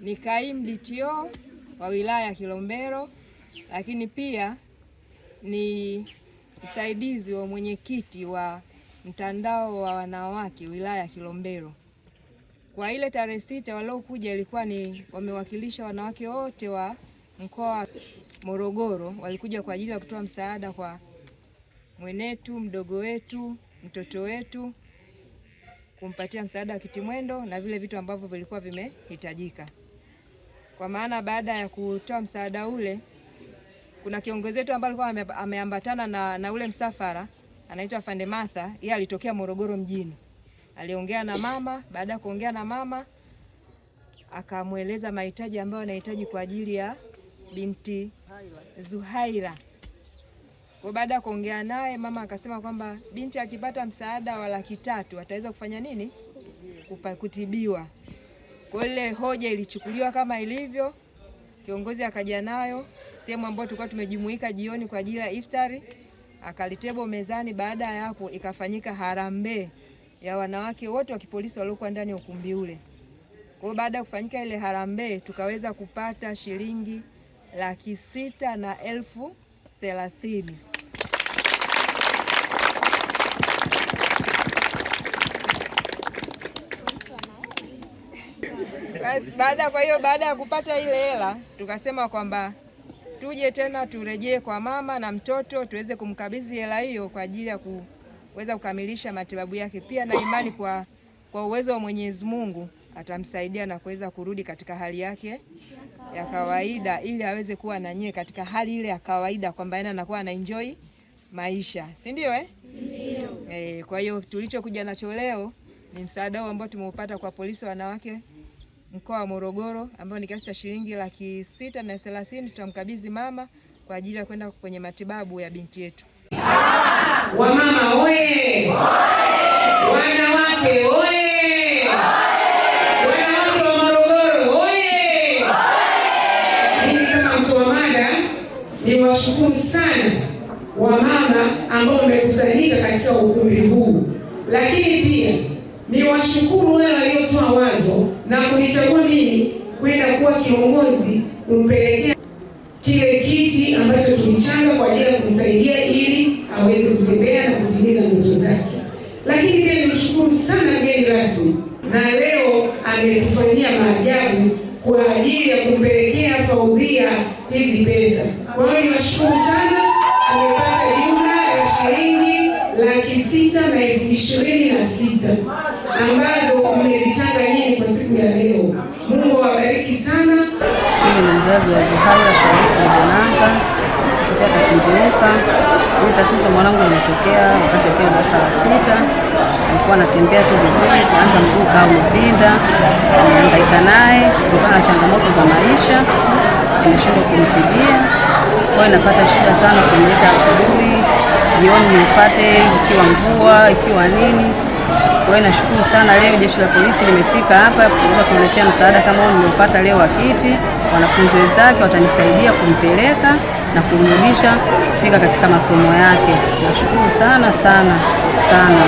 ni kaimu DTO wa wilaya ya Kilombero, lakini pia ni msaidizi wa mwenyekiti wa mtandao wa wanawake wilaya ya Kilombero. Kwa ile tarehe 6 waliokuja ilikuwa ni wamewakilisha wanawake wote wa mkoa wa Morogoro, walikuja kwa ajili ya kutoa msaada kwa mwenetu, mdogo wetu, mtoto wetu, kumpatia msaada wa kitimwendo na vile vitu ambavyo vilikuwa vimehitajika. Kwa maana baada ya kutoa msaada ule, kuna kiongozi wetu ambaye alikuwa ameambatana na ule msafara, anaitwa Fande Martha. Yeye alitokea Morogoro mjini. Aliongea na mama, baada ya kuongea na mama akamweleza mahitaji ambayo anahitaji kwa ajili ya binti Zuhaira. Kwa baada ya kuongea naye, mama akasema kwamba binti akipata msaada wa Laki3 ataweza kufanya nini? Kutibiwa. Kwa ile hoja ilichukuliwa kama ilivyo. Kiongozi akaja nayo sehemu ambayo tulikuwa tumejumuika jioni kwa ajili ya iftari, akalitebo mezani. Baada ya hapo ikafanyika harambee ya wanawake wote wa kipolisi waliokuwa ndani ya ukumbi ule. Kwa baada ya kufanyika ile harambee, tukaweza kupata shilingi Laki6,30,000. Baada ya kupata ile hela, tukasema kwamba tuje tena turejee kwa mama na mtoto tuweze kumkabidhi hela hiyo kwa ajili ya kuweza kukamilisha matibabu yake. Pia na imani kwa uwezo wa Mwenyezi Mungu atamsaidia na kuweza kurudi katika hali yake ya kawaida, ili aweze kuwa na nyie katika hali ile ya kawaida, kwamba yeye anakuwa ana enjoy maisha, si ndio? Ndio. Kwa hiyo tulichokuja nacho leo ni msaada ambao tumeupata kwa polisi wanawake mkoa wa Morogoro, ambao ni kiasi cha shilingi Laki6,30,000. Tutamkabidhi mama kwa ajili ya kwenda kwenye matibabu ya binti yetu. Wamama oye! Wanawake oye! Wanawake wa Morogoro oye! Mimi kama mtoa mada niwashukuru sana wamama ambao mmekusanyika katika ukumbi huu, lakini pia niwashukuru wale waliotoa wazo na kunichagua mimi kwenda kuwa kiongozi kumpelekea kile kiti ambacho tulichanga kwa ajili ya kumsaidia ili aweze kutembea na kutimiza ndoto zake. Lakini pia nimshukuru sana mgeni rasmi, na leo ametufanyia maajabu kwa ajili ya kumpelekea Faudhia hizi pesa. Kwa hiyo niwashukuru sana, tumepata jumla ya shilingi Laki6,26,000 ambazo mmezichanga nyinyi kwa siku ya leo. Mungu awabariki sana. Mimi ni mzazi wa Zuhaira Sharifu Bonanga kutoka Katinjika. Hili tatizo mwanangu limetokea wakati akiwa darasa la 6. Alikuwa anatembea tu vizuri, kuanza mguu kama umepinda. Nimehangaika naye kutokana na changamoto za maisha, nimeshindwa kumtibia. Kwa hiyo napata shida sana kumleta asubuhi, jioni nimfuate ikiwa mvua, ikiwa nini. Kwa hiyo nashukuru sana leo jeshi la polisi limefika hapa kuweza kuletea msaada kama huu niliopata leo wa kiti. Wanafunzi wenzake watanisaidia kumpeleka na kumrudisha kufika katika masomo yake. Nashukuru sana sana sana.